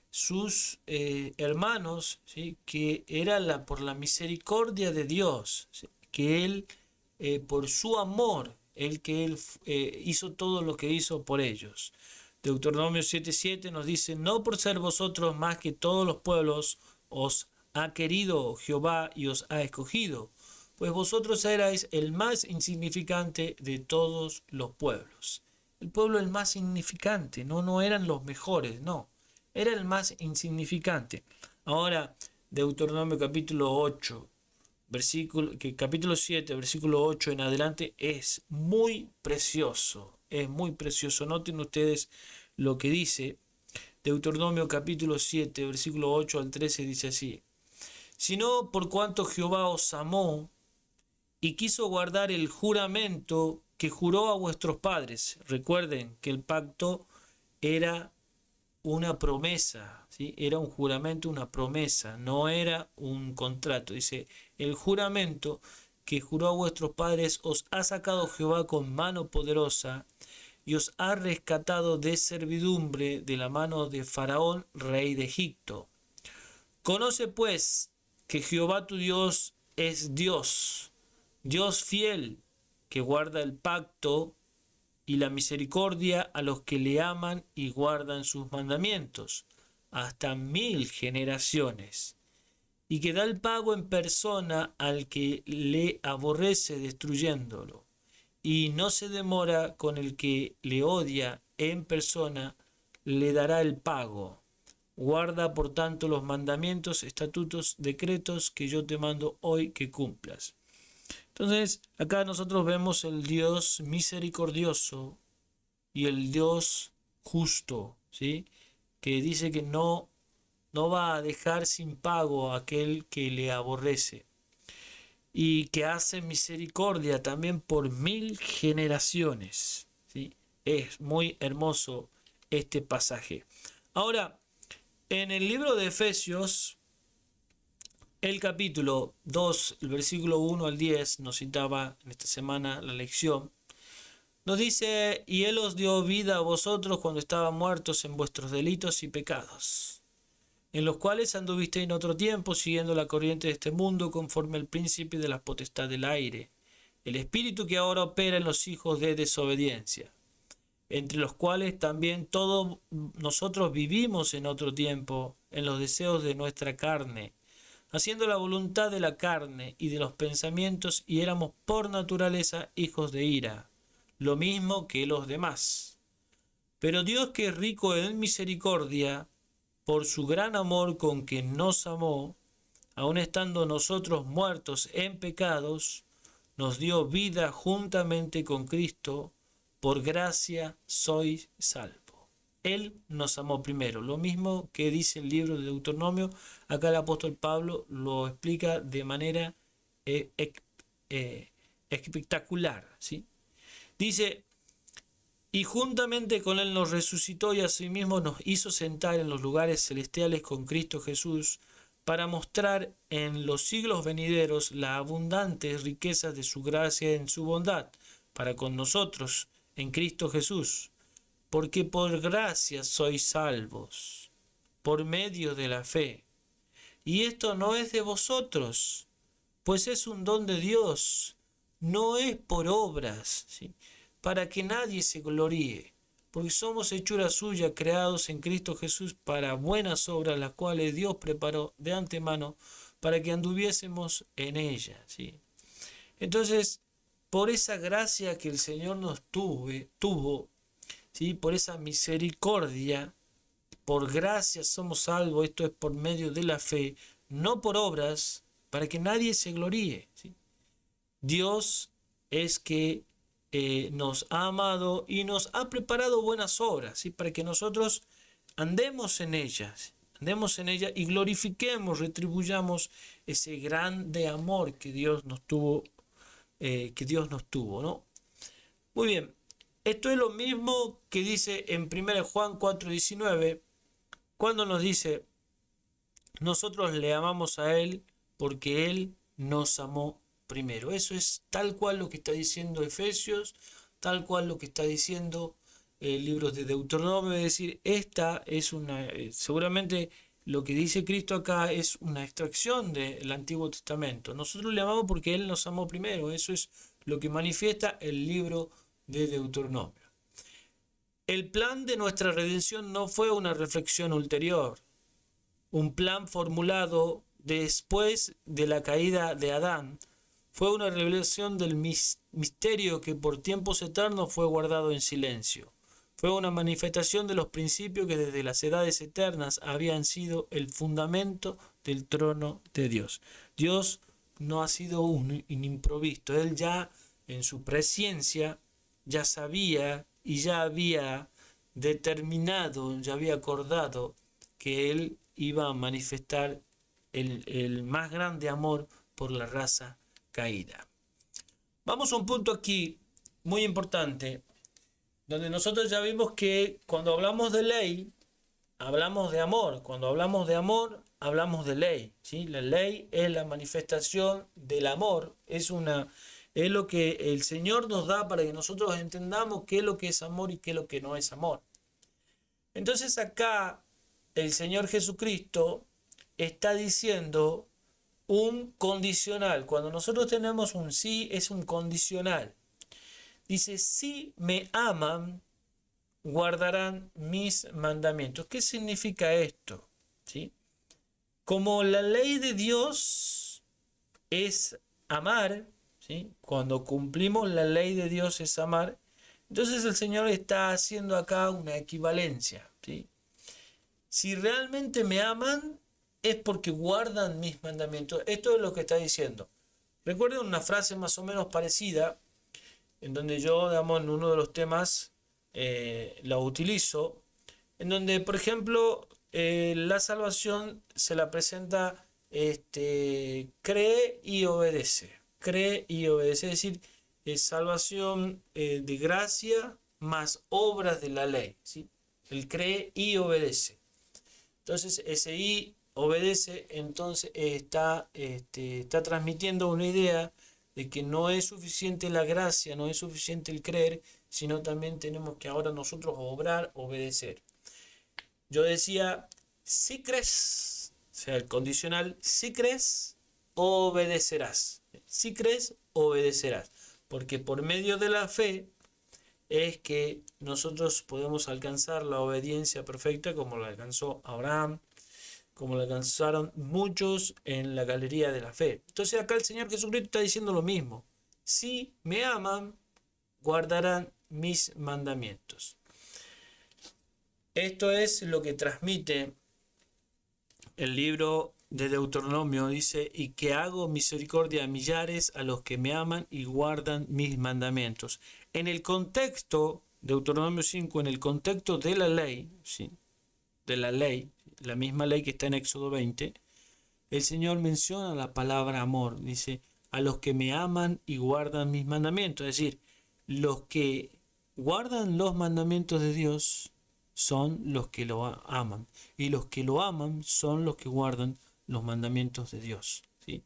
sus hermanos, ¿sí? Que era por la misericordia de Dios, ¿sí? Que él, por su amor, que él hizo todo lo que hizo por ellos. Deuteronomio 7:7 nos dice, no por ser vosotros más que todos los pueblos, os ha querido Jehová y os ha escogido, pues vosotros erais el más insignificante de todos los pueblos. El pueblo el más insignificante, no eran los mejores, no. Era el más insignificante. Ahora, Deuteronomio capítulo 8, capítulo 7, versículo 8 en adelante es muy precioso. Es muy precioso. Noten ustedes lo que dice. Deuteronomio capítulo 7, versículo 8 al 13 dice así. Sino por cuanto Jehová os amó y quiso guardar el juramento que juró a vuestros padres. Recuerden que el pacto era una promesa, ¿sí? Era un juramento, una promesa, no era un contrato. Dice, el juramento que juró a vuestros padres os ha sacado Jehová con mano poderosa y os ha rescatado de servidumbre de la mano de Faraón, rey de Egipto. Conoce pues que Jehová tu Dios es Dios, Dios fiel, que guarda el pacto y la misericordia a los que le aman y guardan sus mandamientos, hasta 1000 generaciones, y que da el pago en persona al que le aborrece destruyéndolo, y no se demora con el que le odia en persona, le dará el pago. Guarda por tanto los mandamientos, estatutos, decretos que yo te mando hoy que cumplas. Entonces, acá nosotros vemos el Dios misericordioso y el Dios justo, ¿sí? Que dice que no va a dejar sin pago a aquel que le aborrece y que hace misericordia también por 1000 generaciones, ¿sí? Es muy hermoso este pasaje. Ahora, en el libro de Efesios, el capítulo 2, el versículo 1 al 10, nos citaba en esta semana la lección, nos dice, y Él os dio vida a vosotros cuando estaban muertos en vuestros delitos y pecados, en los cuales anduvisteis en otro tiempo, siguiendo la corriente de este mundo, conforme al príncipe de la potestad del aire, el espíritu que ahora opera en los hijos de desobediencia, entre los cuales también todos nosotros vivimos en otro tiempo, en los deseos de nuestra carne, haciendo la voluntad de la carne y de los pensamientos, y éramos por naturaleza hijos de ira, lo mismo que los demás. Pero Dios, que es rico en misericordia, por su gran amor con que nos amó, aun estando nosotros muertos en pecados, nos dio vida juntamente con Cristo, por gracia sois salvos. Él nos amó primero. Lo mismo que dice el libro de Deuteronomio, acá el apóstol Pablo lo explica de manera espectacular, ¿sí? Dice, y juntamente con Él nos resucitó y asimismo nos hizo sentar en los lugares celestiales con Cristo Jesús, para mostrar en los siglos venideros las abundantes riquezas de su gracia en su bondad, para con nosotros, en Cristo Jesús. Porque por gracia sois salvos, por medio de la fe. Y esto no es de vosotros, pues es un don de Dios, no es por obras, ¿sí? Para que nadie se gloríe, porque somos hechura suya, creados en Cristo Jesús para buenas obras, las cuales Dios preparó de antemano para que anduviésemos en ellas, ¿sí? Entonces, por esa gracia que el Señor nos tuvo, ¿sí? Por esa misericordia, por gracia somos salvos, esto es por medio de la fe, no por obras, para que nadie se gloríe, ¿sí? Dios es que nos ha amado y nos ha preparado buenas obras, ¿sí? Para que nosotros andemos en ellas, y glorifiquemos, retribuyamos ese grande amor que Dios nos tuvo, ¿no? Muy bien, esto es lo mismo que dice en 1 Juan 4:19, cuando nos dice, nosotros le amamos a Él porque Él nos amó primero. Eso es tal cual lo que está diciendo Efesios, tal cual lo que está diciendo el libro de Deuteronomio. Es decir, esta es seguramente lo que dice Cristo acá es una extracción del Antiguo Testamento. Nosotros le amamos porque Él nos amó primero. Eso es lo que manifiesta el libro de Deuteronomio. El plan de nuestra redención no fue una reflexión ulterior, un plan formulado después de la caída de Adán. Fue una revelación del misterio que por tiempos eternos fue guardado en silencio. Fue una manifestación de los principios que desde las edades eternas habían sido el fundamento del trono de Dios. Dios no ha sido un improvisto. Él ya en su presciencia ya sabía y ya había determinado, ya había acordado que Él iba a manifestar el más grande amor por la raza caída. Vamos a un punto aquí muy importante, donde nosotros ya vimos que cuando hablamos de ley, hablamos de amor. Cuando hablamos de amor, hablamos de ley, ¿sí? La ley es la manifestación del amor, es lo que el Señor nos da para que nosotros entendamos qué es lo que es amor y qué es lo que no es amor. Entonces acá el Señor Jesucristo está diciendo un condicional. Cuando nosotros tenemos un sí, es un condicional. Dice, si me aman, guardarán mis mandamientos. ¿Qué significa esto? ¿Sí? Como la ley de Dios es amar, ¿sí? Cuando cumplimos la ley de Dios es amar, entonces el Señor está haciendo acá una equivalencia, ¿sí? Si realmente me aman, es porque guardan mis mandamientos. Esto es lo que está diciendo. Recuerden una frase más o menos parecida, en donde yo, digamos, en uno de los temas la utilizo, en donde, por ejemplo, la salvación se la presenta cree y obedece. Cree y obedece, es decir, es salvación de gracia más obras de la ley, ¿sí? El cree y obedece. Entonces, ese y obedece, entonces está transmitiendo una idea de que no es suficiente la gracia, no es suficiente el creer, sino también tenemos que ahora nosotros obrar, obedecer. Yo decía, si crees, o sea, el condicional, si crees, obedecerás. Si crees, obedecerás. Porque por medio de la fe es que nosotros podemos alcanzar la obediencia perfecta como la alcanzó Abraham, como la alcanzaron muchos en la galería de la fe. Entonces acá el Señor Jesucristo está diciendo lo mismo. Si me aman, guardarán mis mandamientos. Esto es lo que transmite el libro de Deuteronomio. Dice, y que hago misericordia a millares a los que me aman y guardan mis mandamientos. En el contexto, Deuteronomio 5, en el contexto de la ley, ¿sí? De la ley, la misma ley que está en Éxodo 20, el Señor menciona la palabra amor. Dice, a los que me aman y guardan mis mandamientos. Es decir, los que guardan los mandamientos de Dios son los que lo aman. Y los que lo aman son los que guardan los mandamientos de Dios, ¿sí?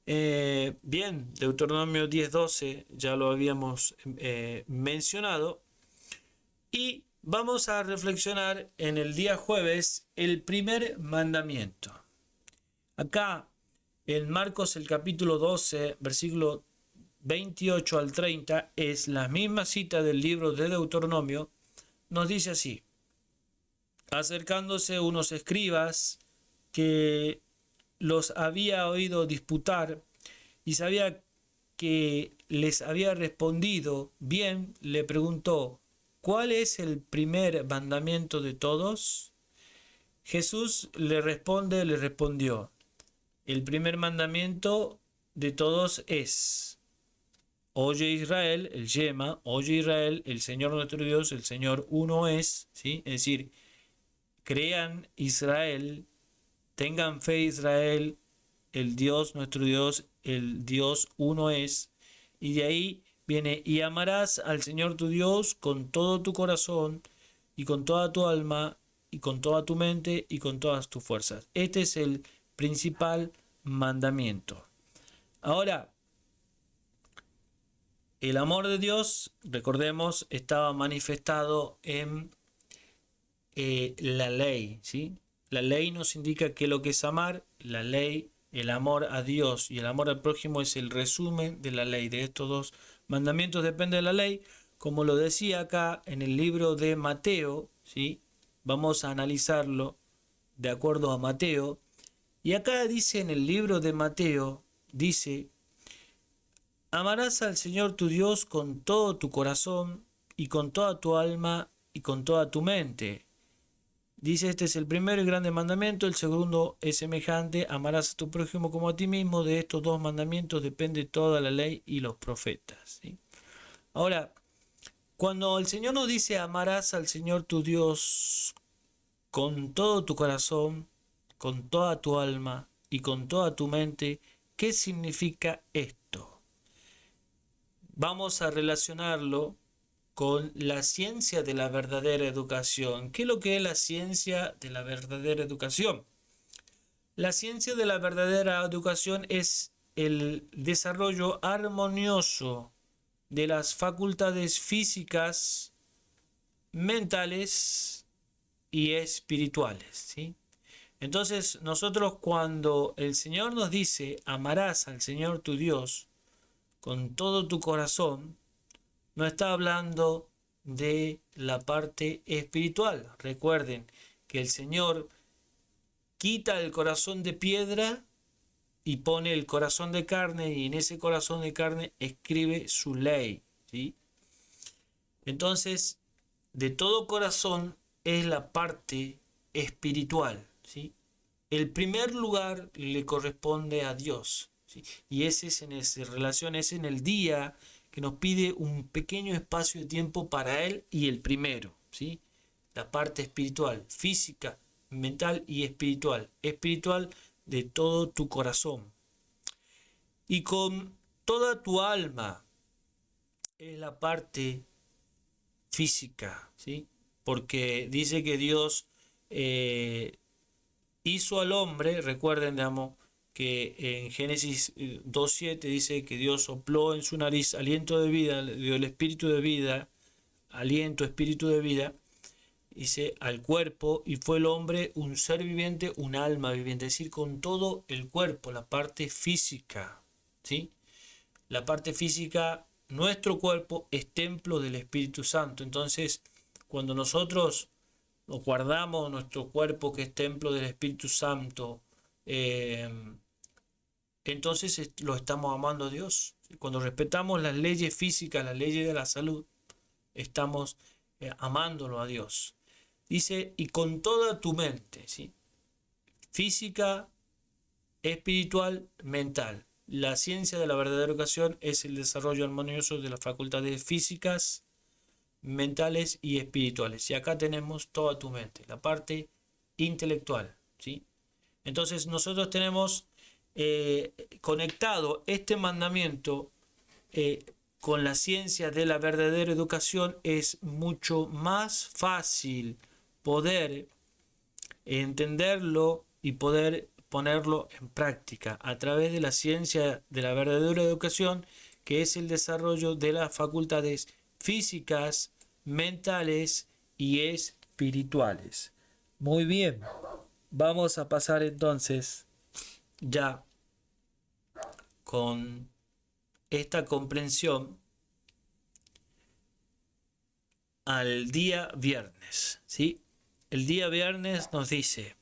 Bien, Deuteronomio 10:12 ya lo habíamos mencionado. Y vamos a reflexionar en el día jueves el primer mandamiento. Acá en Marcos el capítulo 12, versículo 28 al 30, es la misma cita del libro de Deuteronomio. Nos dice así: acercándose unos escribas que los había oído disputar y sabía que les había respondido bien, le preguntó, ¿cuál es el primer mandamiento de todos? Jesús le respondió, el primer mandamiento de todos es, Oye Israel, el Yema, oye Israel, el Señor nuestro Dios, el Señor uno es, ¿sí? Es decir, crean Israel, tengan fe Israel, el Dios nuestro Dios, el Dios uno es, y de ahí viene, y amarás al Señor tu Dios con todo tu corazón, y con toda tu alma, y con toda tu mente, y con todas tus fuerzas. Este es el principal mandamiento. Ahora, el amor de Dios, recordemos, estaba manifestado en la ley, ¿sí? La ley nos indica que lo que es amar, la ley, el amor a Dios y el amor al prójimo es el resumen de la ley. De estos dos mandamientos depende de la ley. Como lo decía acá en el libro de Mateo, ¿sí? Vamos a analizarlo de acuerdo a Mateo. Y acá dice en el libro de Mateo, dice: amarás al Señor tu Dios con todo tu corazón y con toda tu alma y con toda tu mente. Dice, este es el primero y grande mandamiento, el segundo es semejante, amarás a tu prójimo como a ti mismo. De estos dos mandamientos depende toda la ley y los profetas, ¿sí? Ahora, cuando el Señor nos dice amarás al Señor tu Dios con todo tu corazón, con toda tu alma y con toda tu mente, ¿qué significa esto? Vamos a relacionarlo con la ciencia de la verdadera educación. ¿Qué es lo que es la ciencia de la verdadera educación? La ciencia de la verdadera educación es el desarrollo armonioso de las facultades físicas, mentales y espirituales, ¿sí? Entonces, nosotros cuando el Señor nos dice amarás al Señor tu Dios con todo tu corazón, no está hablando de la parte espiritual. Recuerden que el Señor quita el corazón de piedra y pone el corazón de carne, y en ese corazón de carne escribe su ley, ¿sí? Entonces, de todo corazón es la parte espiritual, ¿sí? El primer lugar le corresponde a Dios, ¿sí? Y ese es en esa relación, es en el día que nos pide un pequeño espacio de tiempo para Él y el primero, ¿sí? La parte espiritual, física, mental y espiritual. Espiritual de todo tu corazón. Y con toda tu alma es la parte física, ¿sí? Porque dice que Dios hizo al hombre, recuerden, digamos, que en Génesis 2.7 dice que Dios sopló en su nariz aliento de vida, le dio el espíritu de vida, aliento, espíritu de vida, dice, al cuerpo, y fue el hombre un ser viviente, un alma viviente, es decir, con todo el cuerpo, la parte física, ¿sí? La parte física, nuestro cuerpo es templo del Espíritu Santo. Entonces, cuando nosotros nos guardamos nuestro cuerpo que es templo del Espíritu Santo, entonces lo estamos amando a Dios. Cuando respetamos las leyes físicas, las leyes de la salud, estamos amándolo a Dios. Dice, y con toda tu mente, ¿sí? Física, espiritual, mental. La ciencia de la verdadera educación es el desarrollo armonioso de las facultades físicas, mentales y espirituales. Y acá tenemos toda tu mente, la parte intelectual, ¿sí? Entonces nosotros tenemos conectado este mandamiento con la ciencia de la verdadera educación. Es mucho más fácil poder entenderlo y poder ponerlo en práctica a través de la ciencia de la verdadera educación, que es el desarrollo de las facultades físicas, mentales y espirituales. Muy bien, vamos a pasar entonces ya con esta comprensión al día viernes, ¿sí? El día viernes nos dice: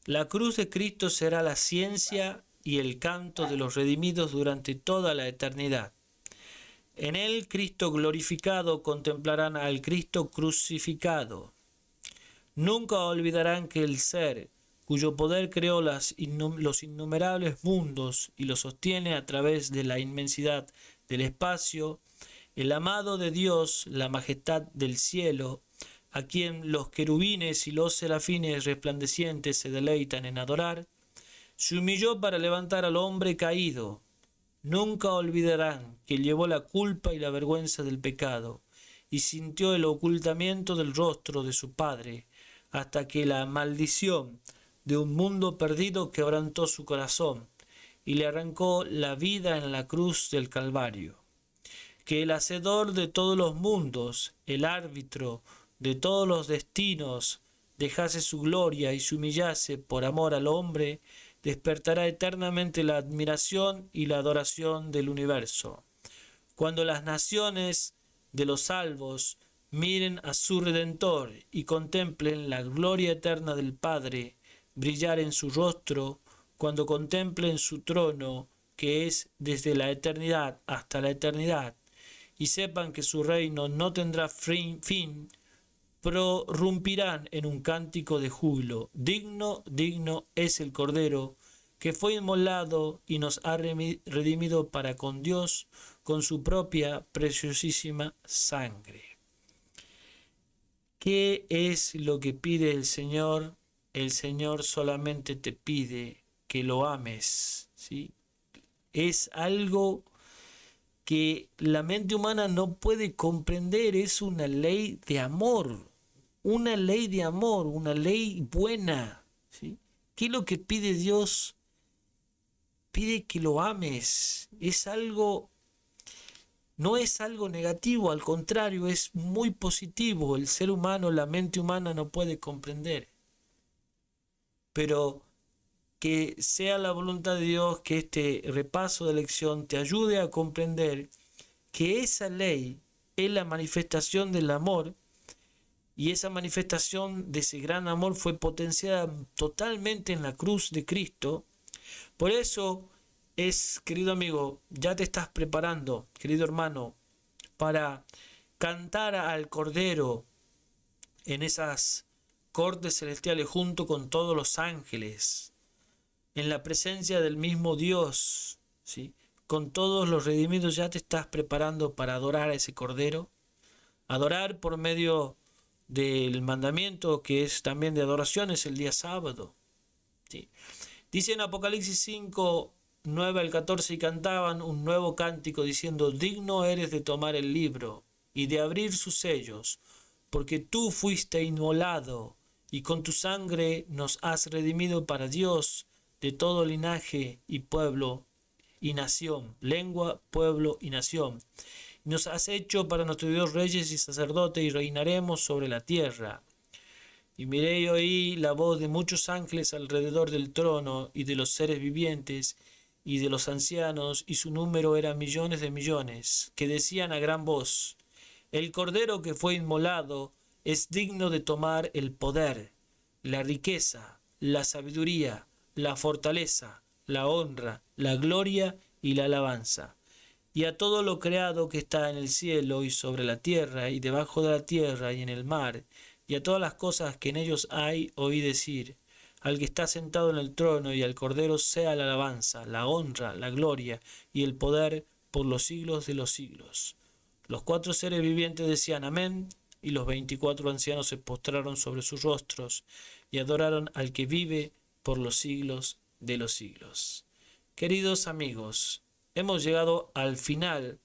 la cruz de Cristo será la ciencia y el canto de los redimidos durante toda la eternidad. En él Cristo glorificado contemplarán al Cristo crucificado. Nunca olvidarán que el ser cuyo poder creó los innumerables mundos y los sostiene a través de la inmensidad del espacio, el amado de Dios, la majestad del cielo, a quien los querubines y los serafines resplandecientes se deleitan en adorar, se humilló para levantar al hombre caído. Nunca olvidarán que llevó la culpa y la vergüenza del pecado, y sintió el ocultamiento del rostro de su Padre, hasta que la maldición de un mundo perdido quebrantó su corazón, y le arrancó la vida en la cruz del Calvario. Que el hacedor de todos los mundos, el árbitro de todos los destinos, dejase su gloria y se humillase por amor al hombre, despertará eternamente la admiración y la adoración del universo. Cuando las naciones de los salvos miren a su Redentor y contemplen la gloria eterna del Padre brillar en su rostro, cuando contemplen su trono, que es desde la eternidad hasta la eternidad, y sepan que su reino no tendrá fin, prorrumpirán en un cántico de júbilo. Digno, digno es el Cordero, que fue inmolado y nos ha redimido para con Dios con su propia preciosísima sangre. ¿Qué es lo que pide el Señor? El Señor solamente te pide que lo ames, ¿sí? Es algo que la mente humana no puede comprender, es una ley de amor, una ley de amor, una ley buena, ¿sí? ¿Qué es lo que pide Dios? Pide que lo ames, no es algo negativo, al contrario, es muy positivo. El ser humano, la mente humana no puede comprender, pero que sea la voluntad de Dios que este repaso de lección te ayude a comprender que esa ley es la manifestación del amor, y esa manifestación de ese gran amor fue potenciada totalmente en la cruz de Cristo. Por eso querido amigo, ya te estás preparando, querido hermano, para cantar al Cordero en esas cortes celestiales junto con todos los ángeles, en la presencia del mismo Dios, ¿sí? Con todos los redimidos. Ya te estás preparando para adorar a ese Cordero, adorar por medio del mandamiento que es también de adoración, es el día sábado, ¿sí? Dice en Apocalipsis 5, 9 al 14, y cantaban un nuevo cántico diciendo: digno eres de tomar el libro y de abrir sus sellos, porque tú fuiste inmolado y con tu sangre nos has redimido para Dios de todo linaje y pueblo y nación, lengua, pueblo y nación. Y nos has hecho para nuestro Dios reyes y sacerdotes, y reinaremos sobre la tierra. Y miré y oí la voz de muchos ángeles alrededor del trono, y de los seres vivientes, y de los ancianos, y su número era millones de millones, que decían a gran voz: el Cordero que fue inmolado es digno de tomar el poder, la riqueza, la sabiduría, la fortaleza, la honra, la gloria y la alabanza. Y a todo lo creado que está en el cielo y sobre la tierra y debajo de la tierra y en el mar, y a todas las cosas que en ellos hay, oí decir: al que está sentado en el trono y al Cordero sea la alabanza, la honra, la gloria y el poder por los siglos de los siglos. Los 4 seres vivientes decían amén, y los 24 ancianos se postraron sobre sus rostros y adoraron al que vive por los siglos de los siglos. Queridos amigos, hemos llegado al final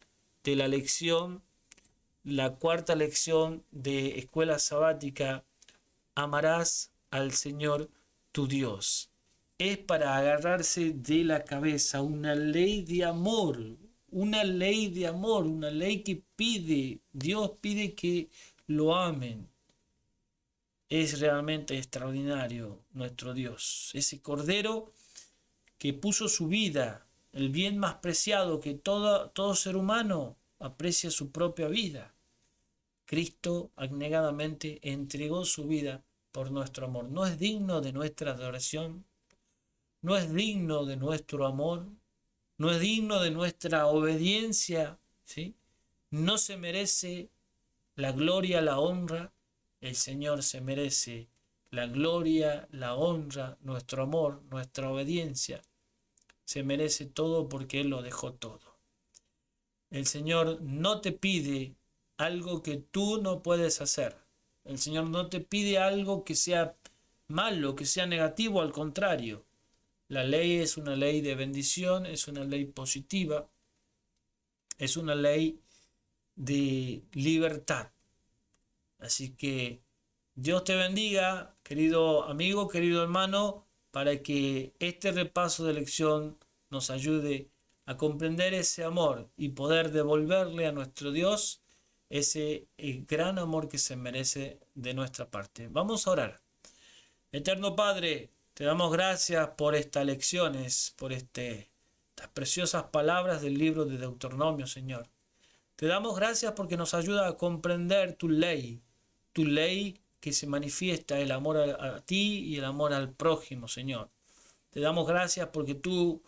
de la lección, la 4ª lección de Escuela Sabática. Amarás al Señor tu Dios. Es para agarrarse de la cabeza, una ley de amor, una ley de amor, una ley que Dios pide que lo amen. Es realmente extraordinario nuestro Dios, ese Cordero que puso su vida, el bien más preciado que todo ser humano aprecia, su propia vida. Cristo abnegadamente entregó su vida por nuestro amor. ¿No es digno de nuestra adoración? ¿No es digno de nuestro amor? ¿No es digno de nuestra obediencia? ¿Sí? ¿No se merece la gloria, la honra? El Señor se merece la gloria, la honra, nuestro amor, nuestra obediencia. Se merece todo porque Él lo dejó todo. El Señor no te pide algo que tú no puedes hacer. El Señor no te pide algo que sea malo, que sea negativo, al contrario. La ley es una ley de bendición, es una ley positiva, es una ley de libertad. Así que Dios te bendiga, querido amigo, querido hermano, para que este repaso de lección nos ayude a comprender ese amor y poder devolverle a nuestro Dios ese gran amor que se merece de nuestra parte. Vamos a orar. Eterno Padre, te damos gracias por estas lecciones, por estas preciosas palabras del libro de Deuteronomio, Señor. Te damos gracias porque nos ayuda a comprender tu ley que se manifiesta el amor a ti y el amor al prójimo, Señor. Te damos gracias porque tú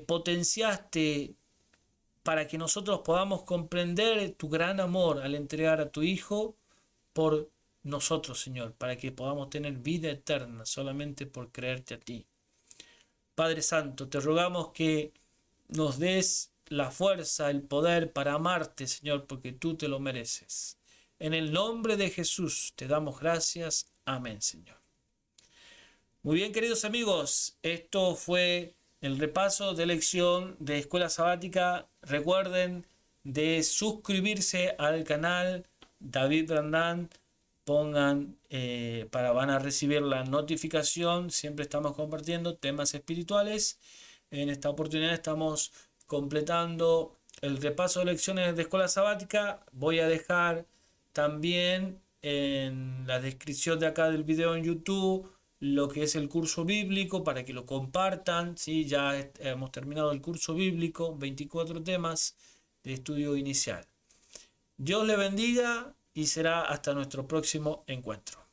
potenciaste para que nosotros podamos comprender tu gran amor al entregar a tu Hijo por nosotros, Señor, para que podamos tener vida eterna solamente por creerte a ti. Padre Santo, te rogamos que nos des la fuerza, el poder para amarte, Señor, porque tú te lo mereces. En el nombre de Jesús te damos gracias. Amén, Señor. Muy bien, queridos amigos, esto fue el repaso de lección de Escuela Sabática. Recuerden de suscribirse al canal David Brandán. Pongan van a recibir la notificación. Siempre estamos compartiendo temas espirituales. En esta oportunidad estamos completando el repaso de lecciones de Escuela Sabática. Voy a dejar también en la descripción de acá del video en YouTube lo que es el curso bíblico para que lo compartan. ¿Sí? Ya hemos terminado el curso bíblico, 24 temas de estudio inicial. Dios le bendiga y será hasta nuestro próximo encuentro.